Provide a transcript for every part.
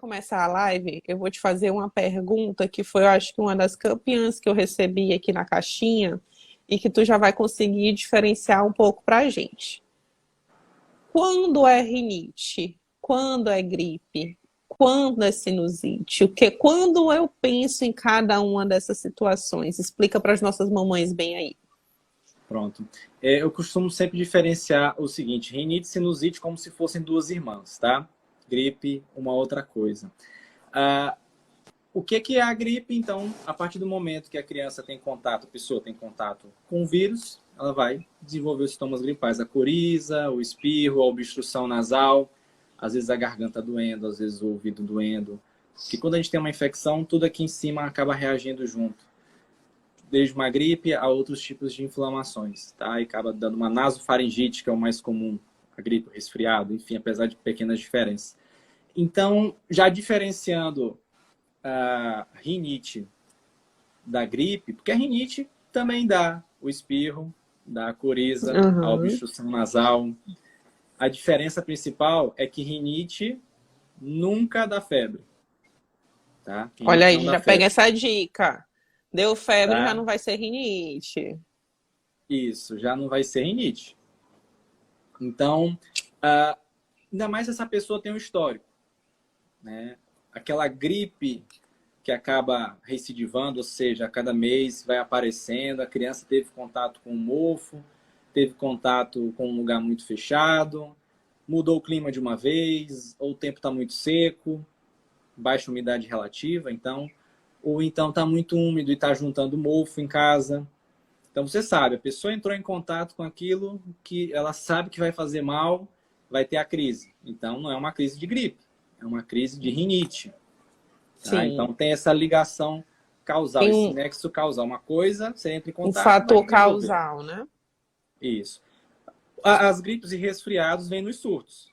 começar a live, eu vou te fazer uma pergunta que foi, eu acho que uma das campeãs que eu recebi aqui na caixinha e que tu já vai conseguir diferenciar um pouco pra gente. Quando é rinite? Quando é gripe? Quando é sinusite? Quando eu penso em cada uma dessas situações? Explica para as nossas mamães bem aí. Pronto. Eu costumo sempre diferenciar o seguinte, rinite e sinusite como se fossem duas irmãs, tá? Gripe, uma outra coisa. O que é a gripe? Então, a partir do momento que a criança tem contato, a pessoa tem contato com o vírus, ela vai desenvolver os sintomas gripais, a coriza, o espirro, a obstrução nasal, às vezes a garganta doendo, às vezes o ouvido doendo. Porque quando a gente tem uma infecção, tudo aqui em cima acaba reagindo junto. Desde uma gripe a outros tipos de inflamações, tá? E acaba dando uma nasofaringite, que é o mais comum, a gripe, o resfriado, enfim, apesar de pequenas diferenças. Então, já diferenciando a rinite da gripe, porque a rinite também dá o espirro, dá a coriza, a Uhum. obstrução nasal. A diferença principal é que rinite nunca dá febre, tá? Olha Rinite aí, não dá já pega febre, essa dica. Deu febre, já tá? não vai ser rinite. Isso, já não vai ser rinite. Então, ainda mais se essa pessoa tem um histórico, né? Aquela gripe que acaba recidivando, ou seja, a cada mês vai aparecendo, a criança teve contato com um mofo, teve contato com um lugar muito fechado, mudou o clima de uma vez, ou o tempo está muito seco, baixa umidade relativa, então, ou então está muito úmido e está juntando mofo em casa. Então você sabe, a pessoa entrou em contato com aquilo que ela sabe que vai fazer mal, vai ter a crise. Então não é uma crise de gripe, é uma crise de rinite. Tá? Sim. Então tem essa ligação causal, Tem esse nexo causal. Uma coisa, você entra em um contato, vai fator desenvolver. causal, né? Isso. As gripes e resfriados vêm nos surtos.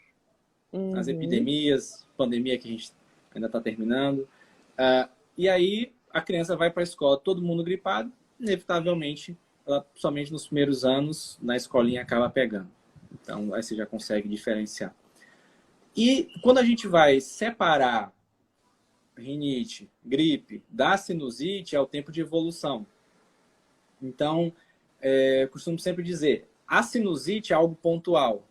As Uhum. epidemias, pandemia que a gente ainda está terminando. E aí a criança vai para a escola, todo mundo gripado, inevitavelmente, ela somente nos primeiros anos, na escolinha, acaba pegando. Então aí você já consegue diferenciar. E quando a gente vai separar rinite, gripe, da sinusite, é o tempo de evolução. Então, eu costumo sempre dizer, a sinusite é algo pontual.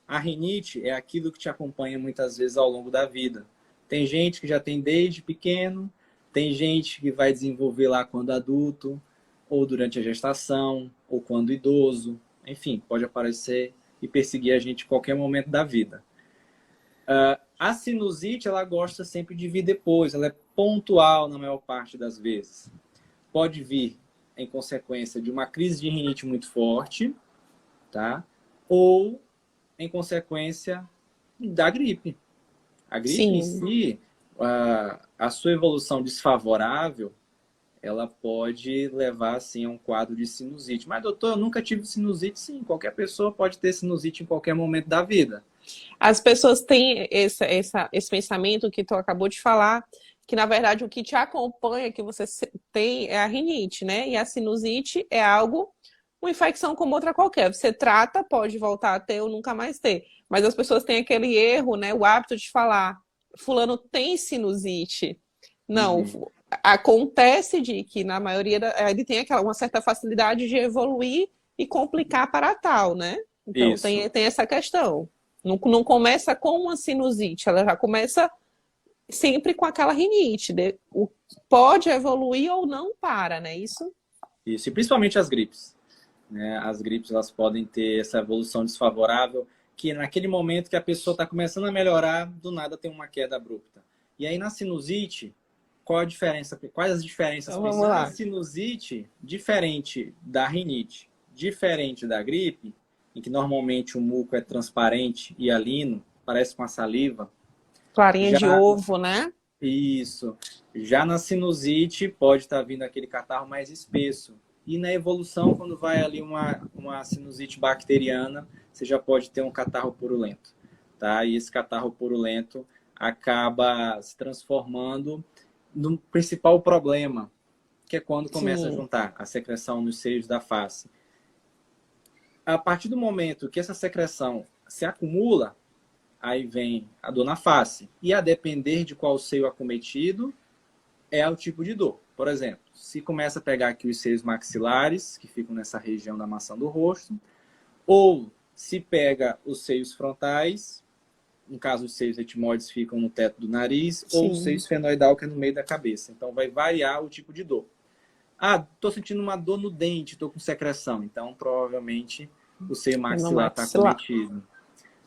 A rinite é aquilo que te acompanha muitas vezes ao longo da vida. Tem gente que já tem desde pequeno, tem gente que vai desenvolver lá quando adulto, ou durante a gestação, ou quando idoso. Enfim, pode aparecer e perseguir a gente em qualquer momento da vida. A sinusite, ela gosta sempre de vir depois, ela é pontual na maior parte das vezes. Pode vir em consequência de uma crise de rinite muito forte, tá? Ou em consequência da gripe. A gripe em Sim. si, a sua evolução desfavorável, ela pode levar assim a um quadro de sinusite. Mas doutor, eu nunca tive sinusite. Sim, qualquer pessoa pode ter sinusite em qualquer momento da vida. As pessoas têm esse pensamento que tu acabou de falar, que na verdade o que te acompanha, que você tem, é a rinite, né? E a sinusite é algo, uma infecção como outra qualquer. Você trata, pode voltar a ter ou nunca mais ter. Mas as pessoas têm aquele erro, né? O hábito de falar, fulano tem sinusite. Não, Uhum. acontece de que na maioria ele tem uma certa facilidade de evoluir e complicar para tal, né? Então Isso. tem essa questão. Não começa com uma sinusite, ela já começa sempre com aquela rinite. Pode evoluir ou não para, né? Isso? Isso. E principalmente as gripes, né? As gripes, elas podem ter essa evolução desfavorável, que naquele momento que a pessoa está começando a melhorar, do nada tem uma queda abrupta. E aí na sinusite, qual a diferença? Quais as diferenças Então vamos principais? A lá. sinusite, diferente da rinite, diferente da gripe, em que normalmente o muco é transparente e alino, parece com a saliva. Clarinha de Já ovo, né? isso. Já na sinusite, pode estar vindo aquele catarro mais espesso. E na evolução, quando vai ali uma sinusite bacteriana, você já pode ter um catarro purulento. Tá? E esse catarro purulento acaba se transformando no principal problema, que é quando começa a Sim. juntar a secreção nos seios da face. A partir do momento que essa secreção se acumula, Aí vem a dor na face. E a depender de qual seio acometido, é o tipo de dor. Por exemplo, se começa a pegar aqui os seios maxilares, que ficam nessa região da maçã do rosto, ou se pega os seios frontais, no caso os seios etimoides ficam no teto do nariz, ou o seio Sim, esfenoidal, que é no meio da cabeça. Então vai variar o tipo de dor. Ah, estou sentindo uma dor no dente, estou com secreção. Então provavelmente o seio é no maxilar está maxilar. acometido.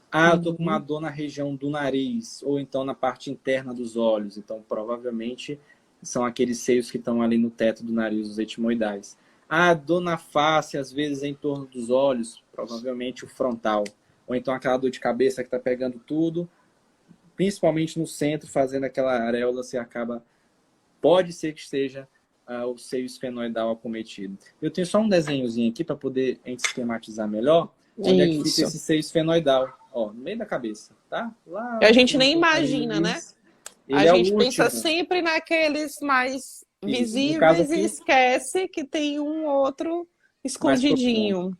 Ah, eu estou com uma Uhum. dor na região do nariz, ou então na parte interna dos olhos. Então, provavelmente, são aqueles seios que estão ali no teto do nariz, os etimoidais. Ah, dor na face, às vezes em torno dos olhos, provavelmente o frontal. Ou então aquela dor de cabeça que está pegando tudo, principalmente no centro, fazendo aquela areola, você acaba... Pode ser que esteja o seio esfenoidal acometido. Eu tenho só um desenhozinho aqui para poder a gente esquematizar melhor onde é que fica Isso. esse seio esfenoidal. Ó, no meio da cabeça, tá? Lá A no gente fundo nem do imagina, né? nariz. A Ele é o gente pensa último. sempre naqueles mais Isso. No caso visíveis e aqui, esquece que tem um outro mais profundo. escondidinho,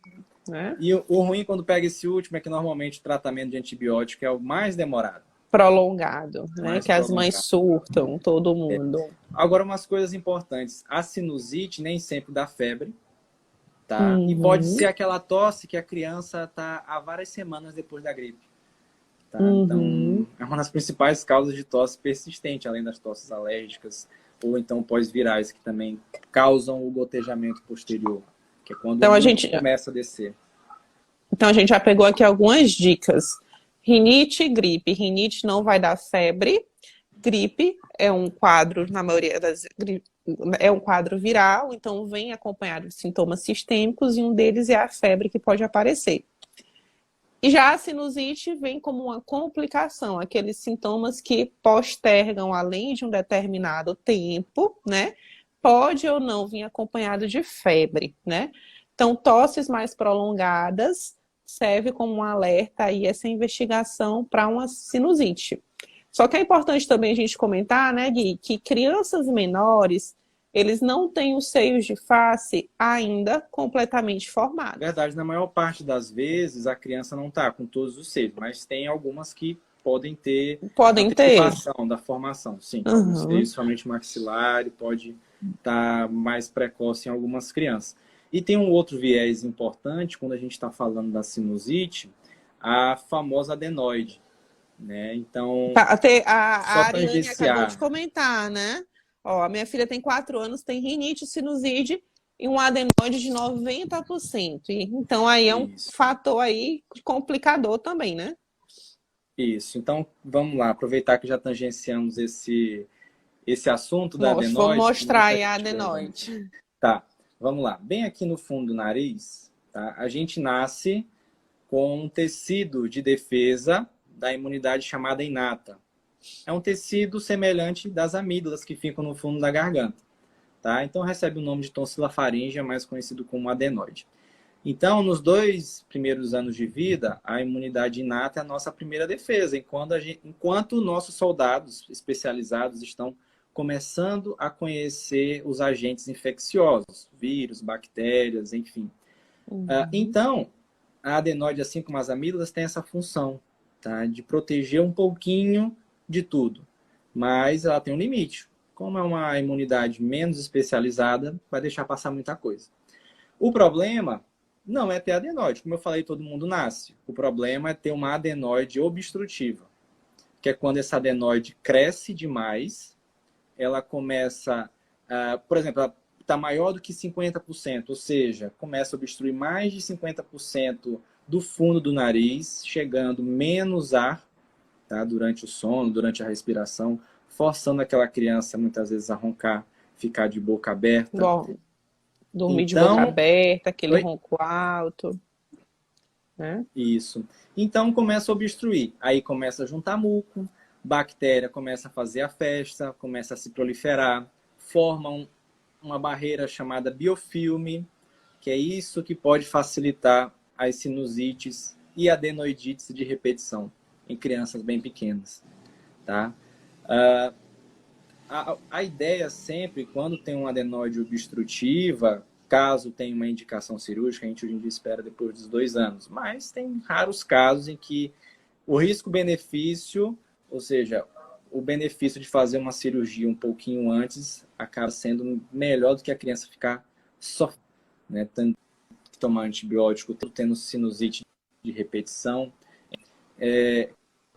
né? E o ruim quando pega esse último é que normalmente o tratamento de antibiótico é o mais demorado, Prolongado, né? mais Que as mães prolongado. surtam, todo mundo. Agora, umas coisas importantes. A sinusite nem sempre dá febre, tá? E pode Uhum, ser aquela tosse que a criança tá há várias semanas depois da gripe. Tá? uhum. Então, é uma das principais causas de tosse persistente, além das tosses alérgicas ou então pós-virais, que também causam o gotejamento posterior, que é quando o Então a muco gente, começa a descer. então a gente já pegou aqui algumas dicas. Rinite e gripe. Rinite não vai dar febre. Gripe é um quadro, na maioria das é um quadro viral, então vem acompanhado de sintomas sistêmicos e um deles é a febre que pode aparecer. E já a sinusite vem como uma complicação, aqueles sintomas que postergam além de um determinado tempo, né? Pode ou não vir acompanhado de febre, né? Então, tosses mais prolongadas serve como um alerta aí essa investigação para uma sinusite. Só que é importante também a gente comentar, né, Gui, que crianças menores, eles não têm os seios de face ainda completamente formados. Verdade, na maior parte das vezes a criança não está com todos os seios, mas tem algumas que podem ter Podem ter. antecipação da formação. Sim, alguns Uhum. seios, somente maxilar, pode estar mais precoce em algumas crianças. E tem um outro viés importante quando a gente está falando da sinusite, a famosa adenoide, né? Então, Até só a Ariane acabou de tangenciar. comentar, né? Ó, a minha filha tem 4 anos, tem rinite, sinusite e um adenoide de 90%. Então aí é um Isso. fator aí complicador também, né? Isso. Então, vamos lá, aproveitar que já tangenciamos esse assunto da Vou adenoide, tem mostrar muita aí a gente presente. adenoide. Tá, vamos lá. Bem aqui no fundo do nariz, tá? A gente nasce com um tecido de defesa da imunidade chamada inata. É um tecido semelhante das amígdalas que ficam no fundo da garganta, tá? Então recebe o nome de tonsila faríngea, mais conhecido como adenoide. Então, nos 2 primeiros anos de vida, a imunidade inata é a nossa primeira defesa, enquanto nossos soldados especializados estão começando a conhecer os agentes infecciosos, vírus, bactérias, enfim. Uhum. Então, a adenoide, assim como as amígdalas, tem essa função, tá? De proteger um pouquinho de tudo, mas ela tem um limite. Como é uma imunidade menos especializada, vai deixar passar muita coisa. O problema não é ter adenoide. Como eu falei, todo mundo nasce. O problema é ter uma adenoide obstrutiva, que é quando essa adenoide cresce demais, ela começa, por exemplo, ela está maior do que 50%, ou seja, começa a obstruir mais de 50% do fundo do nariz, chegando menos ar, tá, durante o sono, durante a respiração, forçando aquela criança muitas vezes a roncar, ficar de boca aberta. Bom, dormir de boca Então, aberta, aquele oi? ronco alto, né? Isso. Então começa a obstruir. Aí começa a juntar muco, bactéria começa a fazer a festa, começa a se proliferar, formam uma barreira chamada biofilme, que é isso que pode facilitar as sinusites e adenoidites de repetição em crianças bem pequenas, tá? A ideia sempre, quando tem uma adenoide obstrutiva, caso tenha uma indicação cirúrgica, a gente hoje em dia espera depois dos 2 anos, mas tem raros casos em que O risco-benefício, ou seja, o benefício de fazer uma cirurgia um pouquinho antes acaba sendo melhor do que a criança ficar sofrendo, né? Tendo que tomar antibiótico, tendo sinusite de repetição.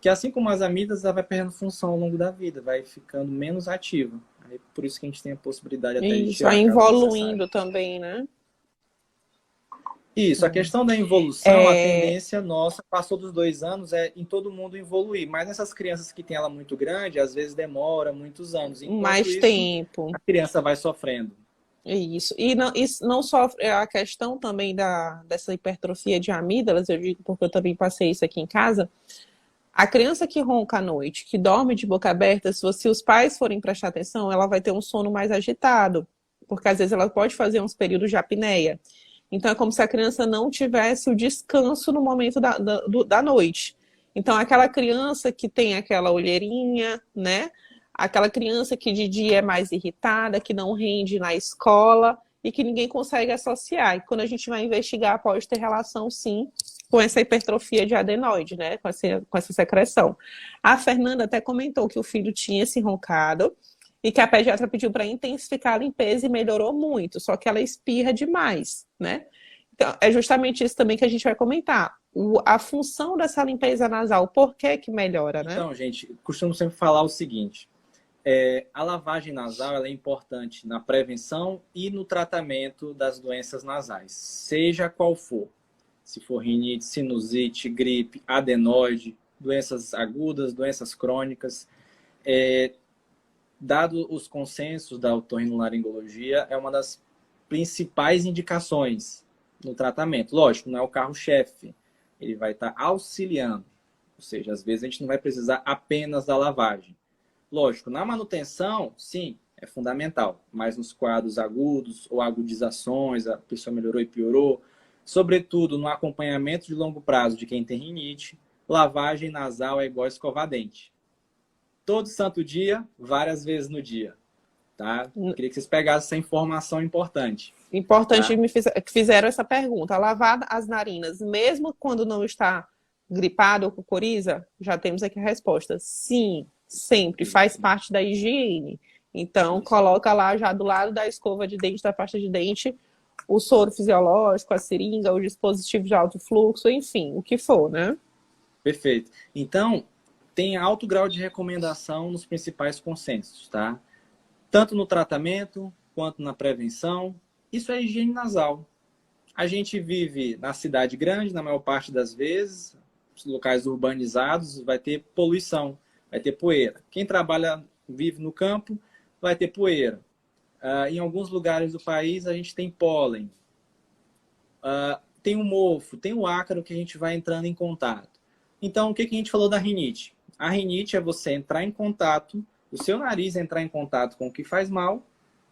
Que assim como as amígdalas, ela vai perdendo função ao longo da vida, vai ficando menos ativa. Aí, por isso que a gente tem a possibilidade até de Isso, tirar vai caso necessário. evoluindo também, né? Isso, a questão da evolução, a É, tendência nossa, passou dos 2 anos, é em todo mundo evoluir. Mas nessas crianças que têm ela muito grande, às vezes demora muitos anos. Enquanto mais isso, tempo. a criança vai sofrendo. Isso. E não sofre a questão também dessa hipertrofia de amígdalas, eu digo porque eu também passei isso aqui em casa. A criança que ronca à noite, que dorme de boca aberta, se os pais forem prestar atenção, ela vai ter um sono mais agitado, porque às vezes ela pode fazer uns períodos de apneia. Então é como se a criança não tivesse o descanso no momento da noite. Então aquela criança que tem aquela olheirinha, né? Aquela criança que de dia é mais irritada, que não rende na escola e que ninguém consegue associar. E quando a gente vai investigar, pode ter relação, sim, com essa hipertrofia de adenoide, né? Com essa secreção. A Fernanda até comentou que o filho tinha esse roncado e que a pediatra pediu para intensificar a limpeza e melhorou muito, só que ela espirra demais, né? Então, é justamente isso também que a gente vai comentar. A função dessa limpeza nasal, por que que melhora, né? Então, gente, costumo sempre falar o seguinte: a lavagem nasal ela é importante na prevenção e no tratamento das doenças nasais, seja qual for. Se for rinite, sinusite, gripe, adenoide, doenças agudas, doenças crônicas. Dado os consensos da otorrinolaringologia, é uma das principais indicações no tratamento. Lógico, não é o carro-chefe, ele vai estar auxiliando. Ou seja, às vezes a gente não vai precisar apenas da lavagem. Lógico, na manutenção, sim, é fundamental, mas nos quadros agudos ou agudizações, a pessoa melhorou e piorou, sobretudo no acompanhamento de longo prazo de quem tem rinite, lavagem nasal é igual a escovar dente. Todo santo dia, várias vezes no dia, tá? Queria que vocês pegassem essa informação importante. Importante Tá? que fizeram essa pergunta. Lavar as narinas, mesmo quando não está gripado ou com coriza? Já temos aqui a resposta. Sim, sempre. Faz Isso, parte da higiene. Então, isso. coloca lá já do lado da escova de dente, da pasta de dente, o soro fisiológico, a seringa, o dispositivo de alto fluxo, enfim, o que for, né? Perfeito. Então, tem alto grau de recomendação nos principais consensos, tá? Tanto no tratamento quanto na prevenção. Isso é higiene nasal. A gente vive na cidade grande, na maior parte das vezes, os locais urbanizados, vai ter poluição, vai ter poeira. Quem trabalha, vive no campo, vai ter poeira. Em alguns lugares do país, a gente tem pólen. Tem o mofo, tem o ácaro que a gente vai entrando em contato. Então, o que a gente falou da rinite? A rinite é você entrar em contato, o seu nariz entrar em contato com o que faz mal,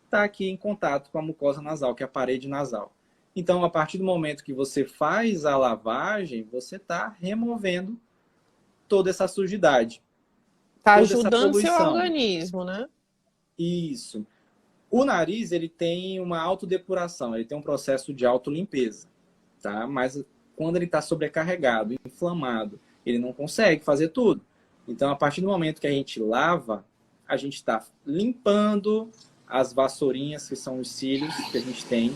está aqui em contato com a mucosa nasal, que é a parede nasal. Então, a partir do momento que você faz a lavagem, você está removendo toda essa sujidade, Tá toda essa ajudando seu poluição. organismo, né? Isso. O nariz, ele tem uma autodepuração, ele tem um processo de autolimpeza, tá? Mas quando ele está sobrecarregado, inflamado, ele não consegue fazer tudo. Então, a partir do momento que a gente lava, a gente está limpando as vassourinhas, que são os cílios que a gente tem,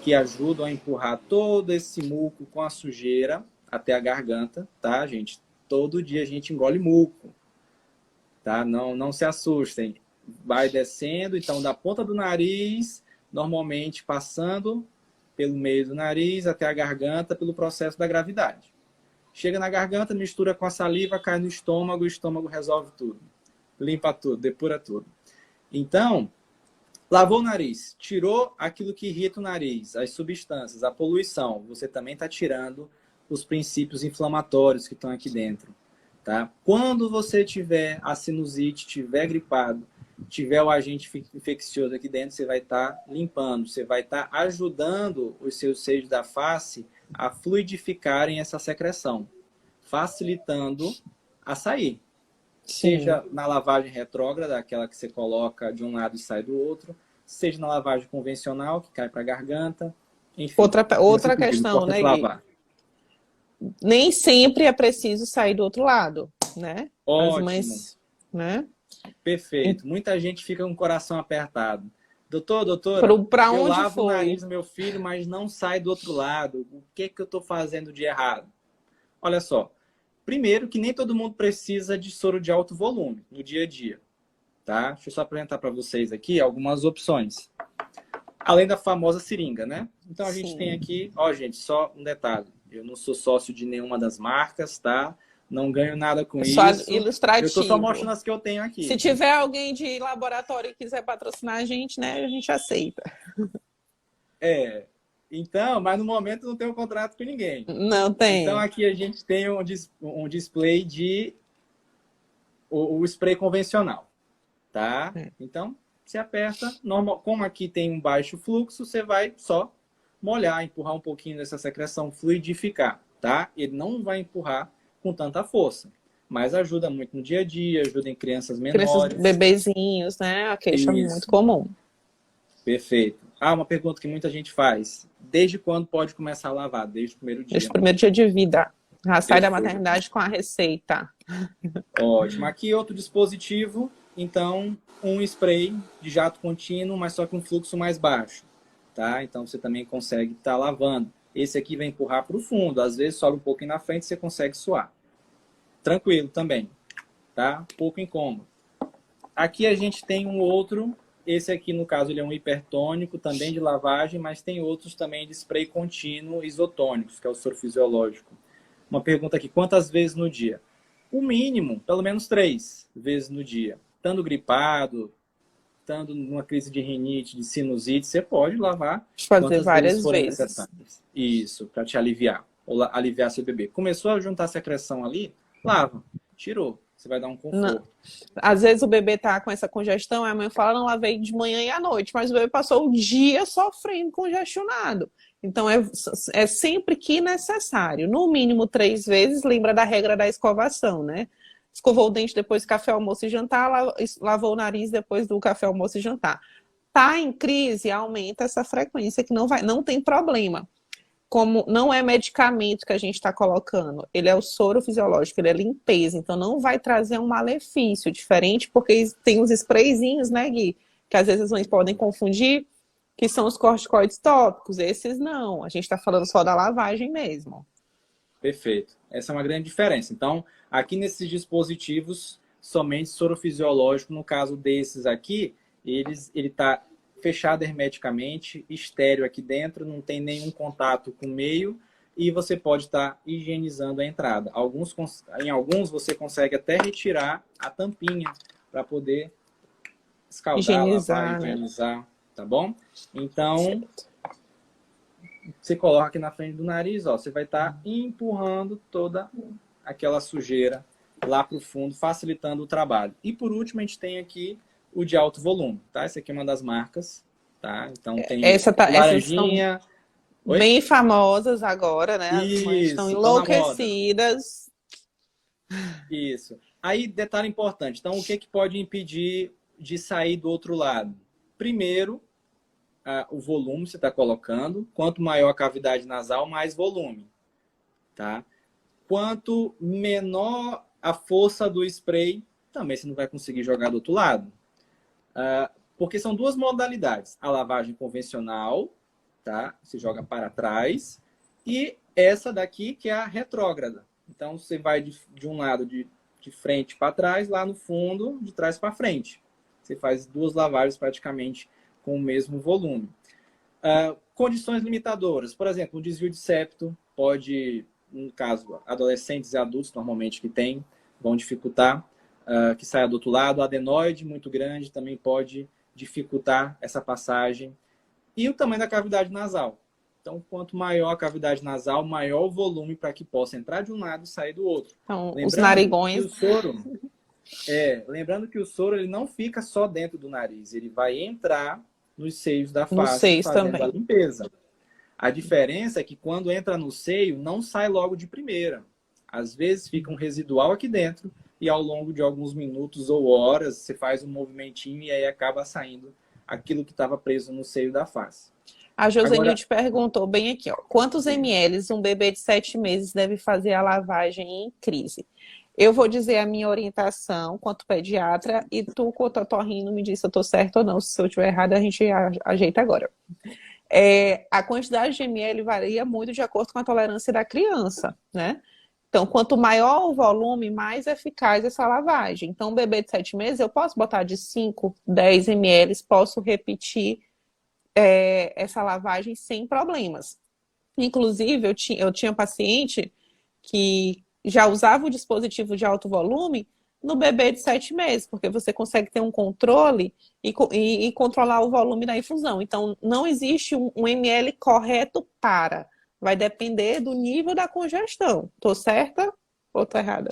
que ajudam a empurrar todo esse muco com a sujeira até a garganta, tá, gente? Todo dia a gente engole muco, tá? Não se assustem. Vai descendo, então, da ponta do nariz, normalmente passando pelo meio do nariz até a garganta, pelo processo da gravidade. Chega na garganta, mistura com a saliva, cai no estômago, o estômago resolve tudo. Limpa tudo, depura tudo. Então, lavou o nariz, tirou aquilo que irrita o nariz, as substâncias, a poluição. Você também está tirando os princípios inflamatórios que estão aqui dentro. Tá? Quando você tiver a sinusite, tiver gripado, tiver o agente infeccioso aqui dentro, você vai estar limpando, você vai estar ajudando os seus seios da face a fluidificarem essa secreção, facilitando a sair. Sim. Seja na lavagem retrógrada, aquela que você coloca de um lado e sai do outro, seja na lavagem convencional, que cai para a garganta, enfim. Outra questão, né, Gui? Lavar. Nem sempre é preciso sair do outro lado, né? As Ótimo. mães, né? Perfeito. Muita gente fica com o coração apertado. Doutora, Para eu onde lavo o foi? nariz do meu filho, mas não sai do outro lado. O que que eu estou fazendo de errado? Olha só. Primeiro, que nem todo mundo precisa de soro de alto volume no dia a dia, tá? Deixa eu só apresentar para vocês aqui algumas opções. Além da famosa seringa, né? Então a gente tem Sim. aqui, ó, gente, só um detalhe. Eu não sou sócio de nenhuma das marcas, tá? Não ganho nada com É só isso. Eu tô só ilustrativo. mostrando as que eu tenho Se aqui. tiver alguém de laboratório que quiser patrocinar a gente, né? A gente aceita. É. Então, mas no momento não tenho contrato com ninguém. Não Então tem. aqui a gente tem um display de o spray convencional, tá? É. Então, você aperta, normal, como aqui tem um baixo fluxo, você vai só molhar, empurrar um pouquinho dessa secreção, fluidificar, tá? Ele não vai empurrar com tanta força, mas ajuda muito no dia a dia, ajuda em crianças Crianças, menores. bebezinhos, né? A queixa é muito Isso, comum. perfeito. Ah, uma pergunta que muita gente faz. Desde quando pode começar a lavar? Desde o primeiro Desde o dia. primeiro dia de vida. Já sai da Perfeito. maternidade com a receita. Ótimo. Aqui outro dispositivo, então um spray de jato contínuo, mas só com um fluxo mais baixo, tá? Então você também consegue estar lavando. Esse aqui vai empurrar para o fundo, às vezes sobe um pouquinho na frente, você consegue suar. Tranquilo também, tá? Pouco incômodo. Aqui a gente tem um outro, esse aqui no caso ele é um hipertônico, também de lavagem, mas tem outros também de spray contínuo isotônicos, que é o soro fisiológico. Uma pergunta aqui, quantas vezes no dia? O mínimo, pelo menos 3 vezes no dia. Estando gripado, estando numa crise de rinite, de sinusite, você pode lavar Fazer quantas vezes várias forem vezes. necessárias. Isso, para te aliviar. Ou aliviar seu bebê. Começou a juntar secreção ali, lava. Tirou. Você vai dar um Não. conforto. Às vezes o bebê tá com essa congestão, a mãe fala, não lavei de manhã e à noite, mas o bebê passou o dia sofrendo congestionado. Então é sempre que necessário. No mínimo 3 vezes, lembra da regra da escovação, né? Escovou o dente depois do café, almoço e jantar, lavou o nariz depois do café, almoço e jantar. Tá em crise, aumenta essa frequência que não tem problema. Como não é medicamento que a gente está colocando, ele é o soro fisiológico, ele é limpeza, então não vai trazer um malefício diferente, porque tem os sprayzinhos, né, Gui? Que às vezes as mães podem confundir, que são os corticoides tópicos. Esses não, a gente está falando só da lavagem mesmo. Perfeito. Essa é uma grande diferença. Então, aqui nesses dispositivos, somente soro fisiológico, no caso desses aqui, ele está fechado hermeticamente, estéreo aqui dentro, não tem nenhum contato com o meio e você pode estar higienizando a entrada. Em alguns você consegue até retirar a tampinha para poder escaldar, lavar, Higienizar, né? higienizar, tá bom? Então, Certo. você coloca aqui na frente do nariz, ó, você vai estar empurrando toda aquela sujeira lá para o fundo, facilitando o trabalho. E por último, a gente tem aqui o de alto volume, tá? Essa aqui é uma das marcas, tá? Então tem Essas estão laranjinha. Oi? bem famosas agora, né? As mães estão Isso, estão na moda. enlouquecidas. Isso. Aí, detalhe importante. Então, o que pode impedir de sair do outro lado? Primeiro, o volume que você está colocando. Quanto maior a cavidade nasal, mais volume, tá? Quanto menor a força do spray, também você não vai conseguir jogar do outro lado. Porque são duas modalidades. A lavagem convencional, tá? Você joga para trás. E essa daqui, que é a retrógrada. Então, você vai de um lado de frente para trás, lá no fundo, de trás para frente. Você faz 2 lavagens praticamente com o mesmo volume. Condições limitadoras. Por exemplo, um desvio de septo pode, no caso, adolescentes e adultos normalmente que tem, vão dificultar que saia do outro lado. Adenoide muito grande também pode dificultar essa passagem. E o tamanho da cavidade nasal. Então, quanto maior a cavidade nasal, maior o volume para que possa entrar de um lado e sair do outro. Então, os Lembrando que narigões. o soro ele não fica só dentro do nariz, ele vai entrar nos seios da Nos face seios fazendo a também. limpeza. A diferença é que quando entra no seio, não sai logo de primeira. Às vezes fica um residual aqui dentro e ao longo de alguns minutos ou horas você faz um movimentinho e aí acaba saindo aquilo que estava preso no seio da face. A Agora, Josenilde perguntou bem aqui, ó, quantos ml um bebê de 7 meses deve fazer a lavagem em crise? Eu vou dizer a minha orientação quanto pediatra e tu, quanto otorrino, me diz se eu estou certo ou não. Se eu estiver errado, a gente ajeita agora. A quantidade de ml varia muito de acordo com a tolerância da criança, né? Então, quanto maior o volume, mais eficaz essa lavagem. Então, um bebê de 7 meses, eu posso botar de 5, 10 ml, posso repetir essa lavagem sem problemas. Inclusive, eu tinha paciente que já usava o dispositivo de alto volume no bebê de 7 meses, porque você consegue ter um controle e controlar o volume da infusão. Então, não existe um ml correto para. Vai depender do nível da congestão. Tô certa ou tô errada?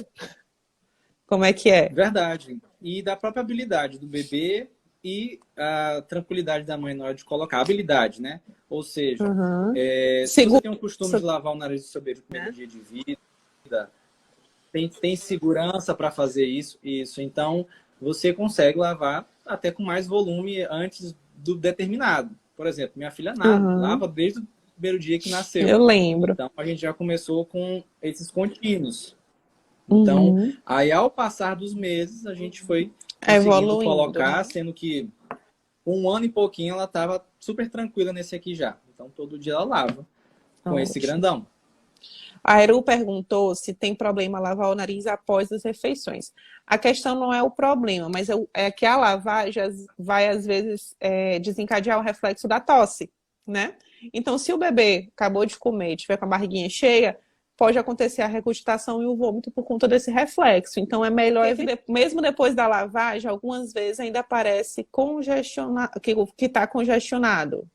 Como é que é? verdade. E da própria habilidade do bebê e a tranquilidade da mãe na hora de colocar. Habilidade, né? Ou seja, Uhum. se você Segundo, tem o costume de lavar o nariz do seu bebê no primeiro dia de vida, tem segurança para fazer isso. Então, você consegue lavar até com mais volume antes do determinado. Por exemplo, minha filha uhum. lava desde o primeiro dia que nasceu. Eu lembro. Então, a gente já começou com esses contínuos. Então, Uhum. aí ao passar dos meses, a gente foi conseguindo Evoluindo, colocar, né? sendo que com 1 ano e pouquinho ela estava super tranquila nesse aqui já. Então, todo dia ela lava com esse Ótimo. grandão. A Eru perguntou se tem problema lavar o nariz após as refeições. A questão não é o problema, mas é que a lavagem vai, às vezes, desencadear o reflexo da tosse, né? Então, se o bebê acabou de comer e tiver com a barriguinha cheia, pode acontecer a regurgitação e o vômito por conta desse reflexo. Então, é melhor, mesmo depois da lavagem, algumas vezes ainda parece congestionado, que está congestionado.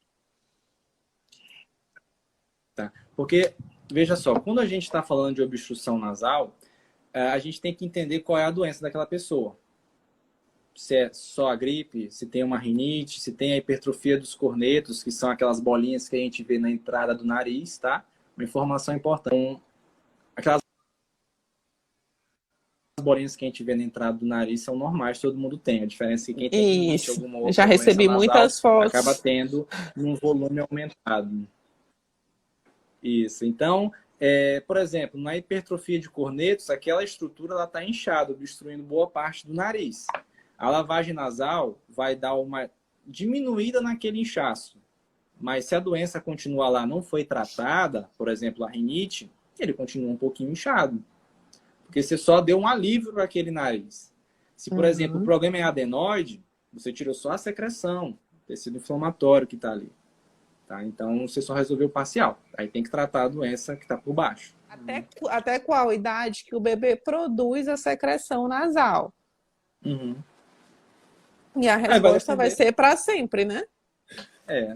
Tá? Porque, veja só, quando a gente está falando de obstrução nasal, a gente tem que entender qual é a doença daquela pessoa. Se é só a gripe, se tem uma rinite, se tem a hipertrofia dos cornetos, que são aquelas bolinhas que a gente vê na entrada do nariz, tá? Uma informação importante. Então, aquelas bolinhas que a gente vê na entrada do nariz são normais, todo mundo tem. A diferença é que quem tem rinite, Isso. alguma Já outra doença recebi nasal, muitas acaba fotos. tendo um volume aumentado. Isso. Então, por exemplo, na hipertrofia de cornetos, aquela estrutura está inchada, obstruindo boa parte do nariz. A lavagem nasal vai dar uma diminuída naquele inchaço. Mas se a doença continuar lá, não foi tratada, por exemplo, a rinite, ele continua um pouquinho inchado. Porque você só deu um alívio para aquele nariz. Se, por exemplo, o Uhum. problema é adenoide, você tirou só a secreção, tecido inflamatório que está ali. Tá? Então, você só resolveu parcial. Aí tem que tratar a doença que está por baixo. Até qual idade que o bebê produz a secreção nasal? Uhum. E a Aí vai resposta vai depender. ser para sempre, né? É,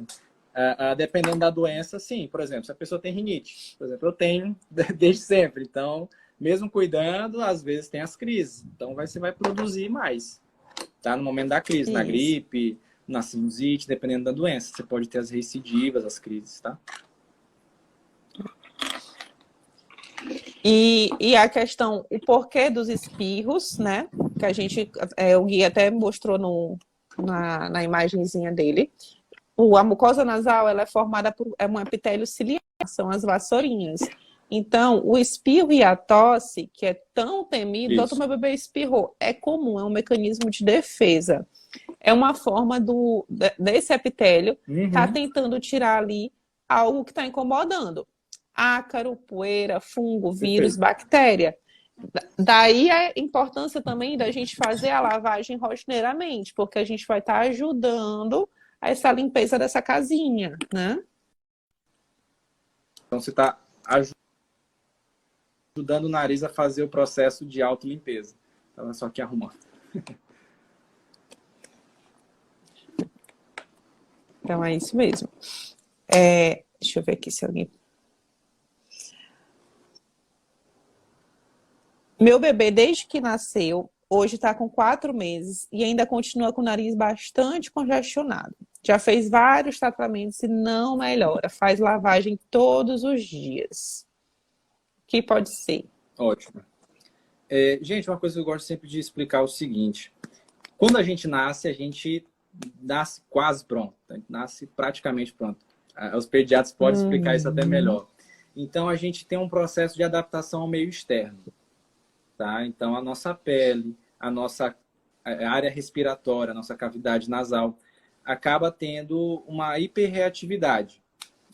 dependendo da doença, sim. Por exemplo, se a pessoa tem rinite, por exemplo, eu tenho desde sempre. Então, mesmo cuidando, às vezes tem as crises. Então, você vai produzir mais. Tá? No momento da crise, na Isso. gripe, na sinusite, dependendo da doença. Você pode ter as recidivas, as crises, tá? E a questão, o porquê dos espirros, né? Que a gente, o Gui até mostrou na imagenzinha dele. A mucosa nasal, ela é formada por um epitélio ciliar, são as vassourinhas. Então, o espirro e a tosse, que é tão temido, doutor, Isso. meu bebê espirrou, é comum, é um mecanismo de defesa. É uma forma desse epitélio tá Uhum. tentando tirar ali algo que está incomodando. Ácaro, poeira, fungo, vírus, Perfeito. bactéria. Daí a importância também da gente fazer a lavagem rotineiramente, porque a gente vai estar ajudando a essa limpeza dessa casinha, né? Então, você está ajudando o nariz a fazer o processo de autolimpeza. Então, é só aqui arrumando. Então é isso mesmo. Deixa eu ver aqui se alguém. Meu bebê, desde que nasceu, hoje está com 4 meses e ainda continua com o nariz bastante congestionado. Já fez vários tratamentos e não melhora. Faz lavagem todos os dias. O que pode ser? Ótimo. Gente, uma coisa que eu gosto sempre de explicar é o seguinte. Quando a gente nasce quase pronto. A gente nasce praticamente pronto. Os pediatras podem explicar isso até Uhum. melhor. Então, a gente tem um processo de adaptação ao meio externo. Tá? Então, a nossa pele, a nossa área respiratória, a nossa cavidade nasal, acaba tendo uma hiperreatividade.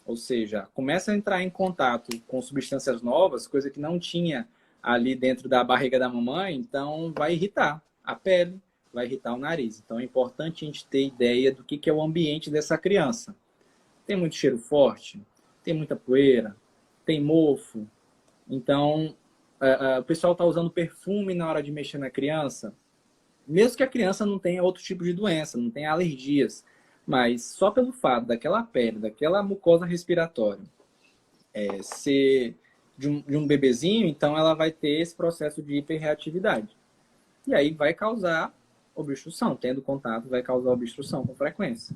Ou seja, começa a entrar em contato com substâncias novas, coisa que não tinha ali dentro da barriga da mamãe, então vai irritar a pele, vai irritar o nariz. Então é importante a gente ter ideia do que é o ambiente dessa criança. Tem muito cheiro forte, tem muita poeira, tem mofo. Então, o pessoal está usando perfume na hora de mexer na criança, mesmo que a criança não tenha outro tipo de doença, não tenha alergias, mas só pelo fato daquela pele, daquela mucosa respiratória ser de um bebezinho, então ela vai ter esse processo de hiperreatividade. E aí vai causar obstrução. Tendo contato, vai causar obstrução com frequência.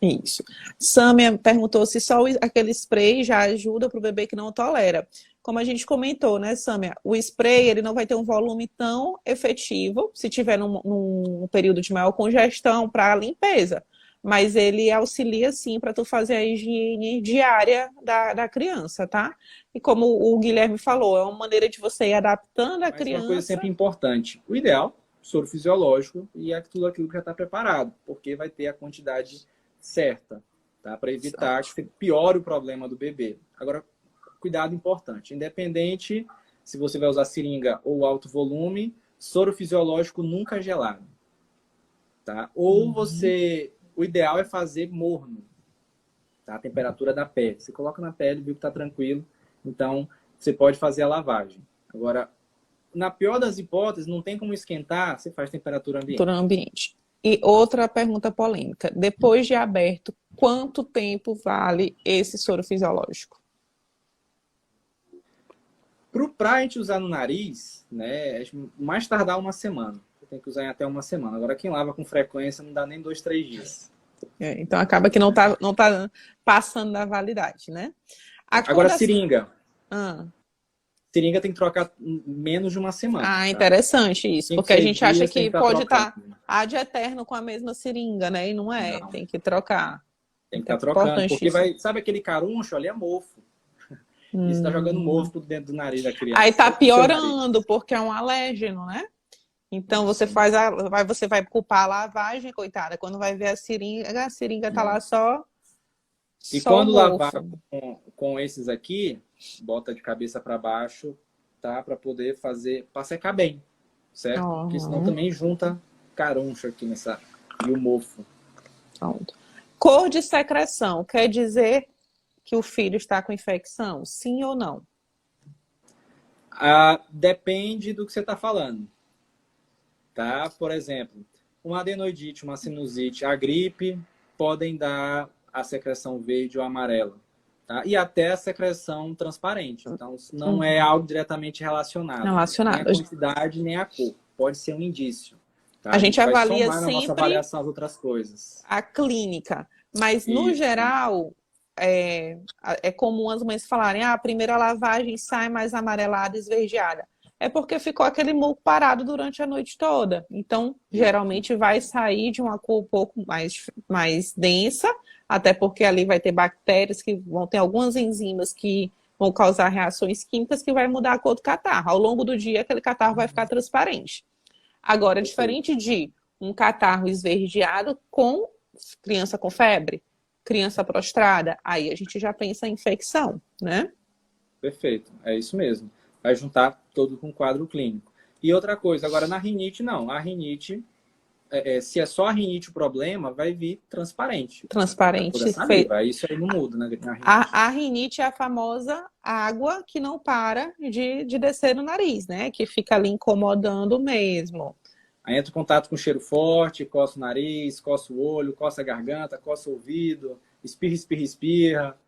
Isso. Sâmia perguntou se só aquele spray já ajuda para o bebê que não tolera. Como a gente comentou, né, Sâmia? O spray ele não vai ter um volume tão efetivo se tiver num período de maior congestão para a limpeza. Mas ele auxilia sim para tu fazer a higiene diária da criança, tá? E como o Guilherme falou, é uma maneira de você ir adaptando a Mas uma coisa criança. sempre importante: o ideal, soro fisiológico e tudo aquilo que já está preparado, porque vai ter a quantidade certa, tá? Para evitar que você piore o problema do bebê. Agora, cuidado importante: independente se você vai usar seringa ou alto volume, soro fisiológico nunca gelado, tá? Ou o ideal é fazer morno, tá? A temperatura da pele. Você coloca na pele, viu que está tranquilo, então você pode fazer a lavagem. Agora, na pior das hipóteses, não tem como esquentar, você faz temperatura ambiente. Do ambiente. E outra pergunta polêmica: depois de aberto, quanto tempo vale esse soro fisiológico? Para a gente usar no nariz, né, mais tardar uma semana. Você tem que usar em até uma semana. Agora, quem lava com frequência não dá nem 2, 3 dias. Então acaba que não tá passando da validade, né? Agora, seringa. Ah. Seringa tem que trocar menos de uma semana. Ah, Tá? interessante isso, 5, porque a 6 gente acha dias tem que que estar pode trocando. estar ad eterno com a mesma seringa, né? E não é, Não, tem que trocar. tem que Então, estar é trocando, porque importantíssimo. sabe aquele caruncho ali é mofo. E você está jogando mofo dentro do nariz da Aí criança, tá ou pro seu nariz. piorando, porque é um alérgeno, né? Então você vai culpar a lavagem, coitada. Quando vai ver a seringa tá lá E só o quando lavar mofo. com esses aqui, bota de cabeça para baixo, tá? Para poder fazer, para secar bem, certo? Porque senão Uhum. também junta caruncho aqui e o mofo. Pronto. Cor de secreção quer dizer que o filho está com infecção? Sim ou não? Depende do que você está falando, tá? Por exemplo, uma adenoidite, uma sinusite, a gripe podem dar a secreção verde ou amarela, tá? E até a secreção transparente. Então, não é algo diretamente relacionado, nem a Relacionado. quantidade, nem a cor. Pode ser um indício, tá? A A gente gente vai avalia somar na nossa sempre avaliação as outras coisas. a clínica, mas no Isso. geral é comum as mães falarem: a primeira lavagem sai mais amarelada, esverdeada. É porque ficou aquele muco parado durante a noite toda. Então, geralmente vai sair de uma cor um pouco mais densa, até porque ali vai ter bactérias que vão ter algumas enzimas que vão causar reações químicas que vai mudar a cor do catarro. Ao longo do dia, aquele catarro vai ficar transparente. Agora, diferente de um catarro esverdeado com criança com febre, criança prostrada, aí a gente já pensa em infecção, né? Perfeito, é isso mesmo. Vai juntar todo com quadro clínico. E outra coisa, agora na rinite, não. A rinite, se é só a rinite o problema, vai vir transparente. Da cor da Transparente. saliva. Isso aí não muda na rinite. A rinite é a famosa água que não para de descer no nariz, né? Que fica ali incomodando mesmo. Aí entra em contato com cheiro forte, coça o nariz, coça o olho, coça a garganta, coça o ouvido, espirra, espirra, espirra.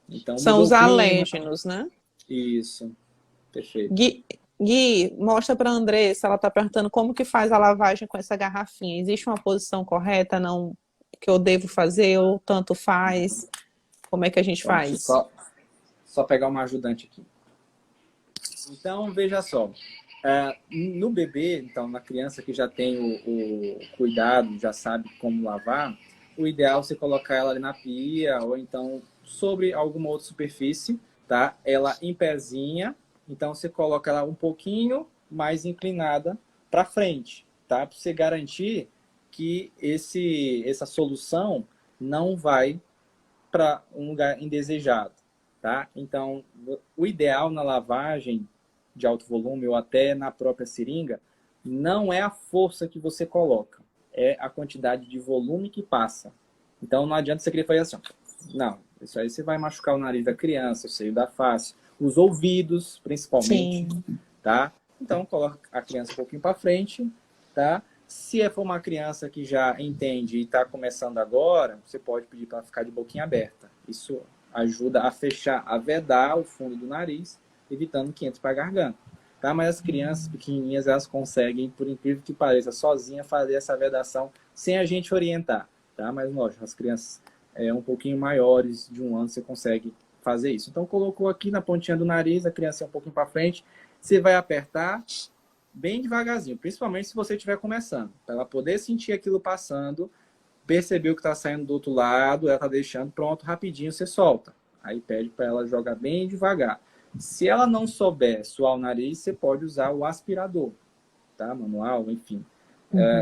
Então São mudou os o clima. alérgenos, né? Isso, perfeito. Gui, mostra para a Andressa, ela está perguntando como que faz a lavagem com essa garrafinha. Existe uma posição correta, não, que eu devo fazer ou tanto faz? Como é que a gente Bom, deixa eu faz? só pegar uma ajudante aqui. Então, veja só. No bebê, então, na criança que já tem o cuidado, já sabe como lavar, o ideal é você colocar ela ali na pia ou então sobre alguma outra superfície, tá? Ela em pezinha, então você coloca ela um pouquinho mais inclinada para frente, tá? Para você garantir que essa solução não vai para um lugar indesejado, tá? Então, o ideal na lavagem de alto volume ou até na própria seringa não é a força que você coloca, é a quantidade de volume que passa. Então, não adianta você querer fazer assim. Não, isso aí você vai machucar o nariz da criança, o seio da face, os ouvidos, principalmente, Sim. tá? Então, coloca a criança um pouquinho para frente, tá? Se for uma criança que já entende e está começando agora, você pode pedir para ficar de boquinha aberta. Isso ajuda a fechar, a vedar o fundo do nariz, evitando que entre para a garganta. Tá? Mas as crianças pequenininhas, elas conseguem, por incrível que pareça, sozinha fazer essa vedação sem a gente orientar. Tá? Mas, lógico, as crianças um pouquinho maiores, de 1 ano, você consegue fazer isso. Então, colocou aqui na pontinha do nariz, a criança um pouquinho para frente, você vai apertar bem devagarzinho, principalmente se você estiver começando, para ela poder sentir aquilo passando, perceber o que está saindo do outro lado, ela está deixando, pronto, rapidinho você solta. Aí pede para ela jogar bem devagar. Se ela não souber suar o nariz, você pode usar o aspirador, tá? Manual, enfim,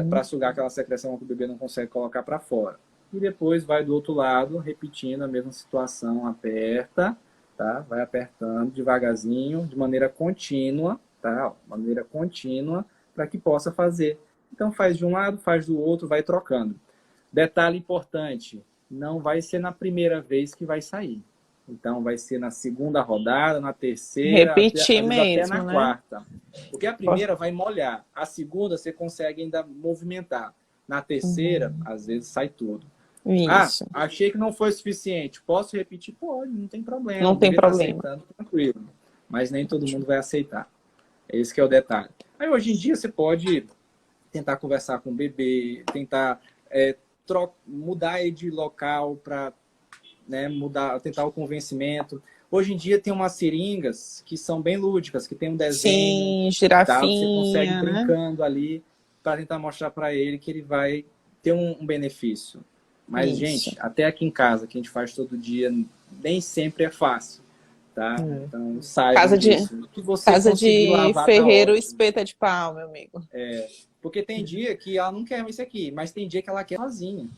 para sugar aquela secreção que o bebê não consegue colocar para fora. E depois vai do outro lado, repetindo a mesma situação, aperta, tá? Vai apertando devagarzinho, de maneira contínua, tá? Maneira contínua, para que possa fazer. Então faz de um lado, faz do outro, vai trocando. Detalhe importante, não vai ser na primeira vez que vai sair. Então vai ser na segunda rodada, na terceira, Repetir às vezes até mesmo, na né? quarta. Porque a primeira vai molhar, a segunda você consegue ainda movimentar. Na terceira, às vezes sai tudo. Ah, Isso. achei que não foi suficiente. Posso repetir? Pode, não tem problema. Não O tem bebê está problema. aceitando, tranquilo. Mas nem todo mundo vai aceitar. Esse que é o detalhe. Aí hoje em dia você pode tentar conversar com o bebê, tentar mudar ele de local para tentar o convencimento. Hoje em dia tem umas seringas que são bem lúdicas, que tem um desenho, Sim, tá? Você consegue girafinha, né? brincando ali para tentar mostrar para ele que ele vai ter um benefício. Mas, Isso. gente, até aqui em casa, que a gente faz todo dia, nem sempre é fácil, tá? É. Então, saibam Casa de, disso. O que você casa conseguir de lavar, tá ferreiro, ótimo. espeta de pau, meu amigo. Porque tem dia que ela não quer isso aqui, mas tem dia que ela quer sozinha.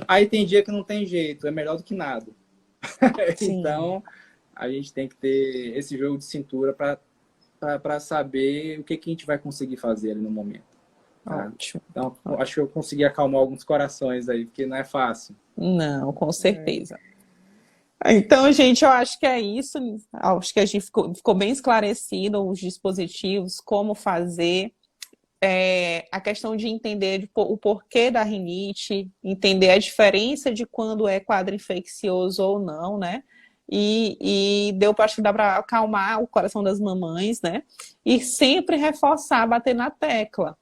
Aí tem dia que não tem jeito, é melhor do que nada. Sim. Então, a gente tem que ter esse jogo de cintura para saber o que a gente vai conseguir fazer ali no momento. Tá? Ótimo. Então, acho que eu consegui acalmar alguns corações aí, porque não é fácil. Não, com certeza. Então, gente, eu acho que é isso. Acho que a gente ficou bem esclarecido os dispositivos, como fazer. A questão de entender o porquê da rinite, entender a diferença de quando é quadro infeccioso ou não, né? E acho que dá para acalmar o coração das mamães, né? E sempre reforçar, bater na tecla,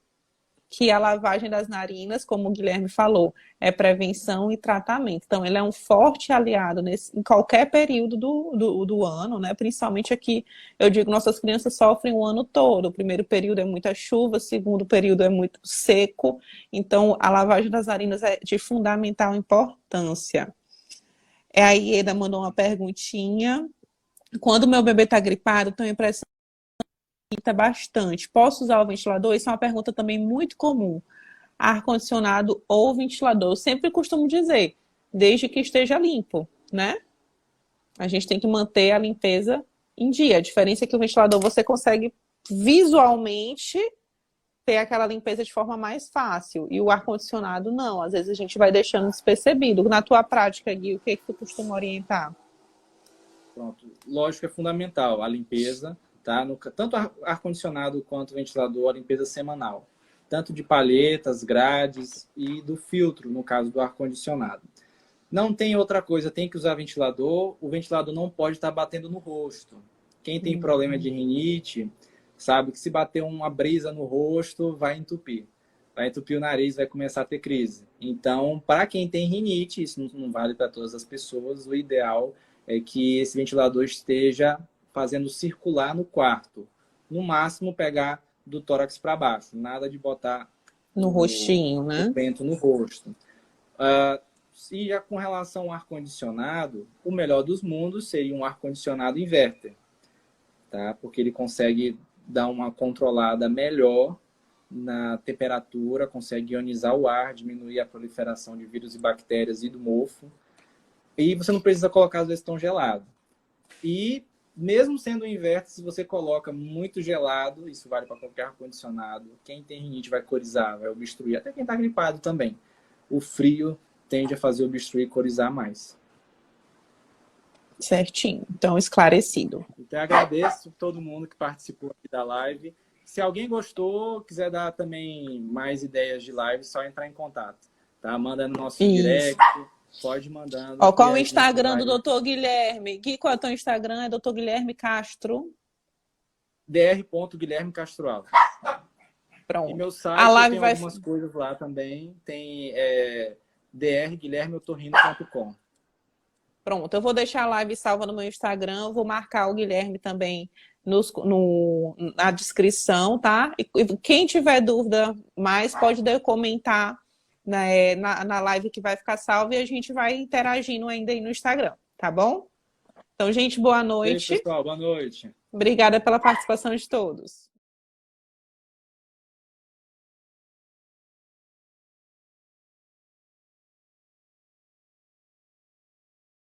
que a lavagem das narinas, como o Guilherme falou, é prevenção e tratamento. Então, ele é um forte aliado em qualquer período do ano, né? Principalmente aqui, eu digo, nossas crianças sofrem o ano todo. O primeiro período é muita chuva, o segundo período é muito seco. Então, a lavagem das narinas é de fundamental importância. A Ieda mandou uma perguntinha. Quando meu bebê está gripado, tenho a impressão que irrita bastante. Posso usar o ventilador? Isso é uma pergunta também muito comum. Ar-condicionado ou ventilador. Eu sempre costumo dizer, desde que esteja limpo, né? A gente tem que manter a limpeza em dia. A diferença é que o ventilador você consegue visualmente ter aquela limpeza de forma mais fácil. E o ar-condicionado não. Às vezes a gente vai deixando despercebido. Na tua prática, Gui, o que tu costuma orientar? Pronto. Lógico, é fundamental a limpeza, tá? Tanto ar-condicionado quanto ventilador, a limpeza semanal. Tanto de palhetas, grades e do filtro, no caso do ar-condicionado. Não tem outra coisa, tem que usar ventilador. O ventilador não pode estar batendo no rosto. Quem tem problema de rinite, sabe que se bater uma brisa no rosto, vai entupir. Vai entupir o nariz, vai começar a ter crise. Então, para quem tem rinite, isso não vale para todas as pessoas, o ideal é que esse ventilador esteja fazendo circular no quarto. No máximo, pegar do tórax para baixo. Nada de botar No rostinho, o né? vento no rosto. E já com relação ao ar-condicionado, o melhor dos mundos seria um ar-condicionado inverter, tá? Porque ele consegue dar uma controlada melhor na temperatura, consegue ionizar o ar, diminuir a proliferação de vírus e bactérias e do mofo. E você não precisa colocar, às vezes, tão gelado. E mesmo sendo um inverter, se você coloca muito gelado, isso vale para qualquer ar-condicionado, quem tem rinite vai corizar, vai obstruir, até quem está gripado também. O frio tende a fazer obstruir e corizar mais. Certinho. Então, esclarecido. Então, eu agradeço todo mundo que participou aqui da live. Se alguém gostou, quiser dar também mais ideias de live, é só entrar em contato. Tá? Manda no nosso direct, pode ir mandando. Ó, qual o Instagram do Dr. Guilherme? Gui, qual é o teu Instagram? É Dr. Guilherme Castro? dr.guilherme Castro Alves. Pronto. E meu site, a live tem vai... algumas coisas lá também. Tem drguilhermeotorrino.com. Pronto, eu vou deixar a live salva no meu Instagram, vou marcar o Guilherme também na descrição, tá? E quem tiver dúvida mais, pode comentar, né, na live que vai ficar salva e a gente vai interagindo ainda aí no Instagram, tá bom? Então, gente, boa noite. Beijo, pessoal. Boa noite. Obrigada pela participação de todos.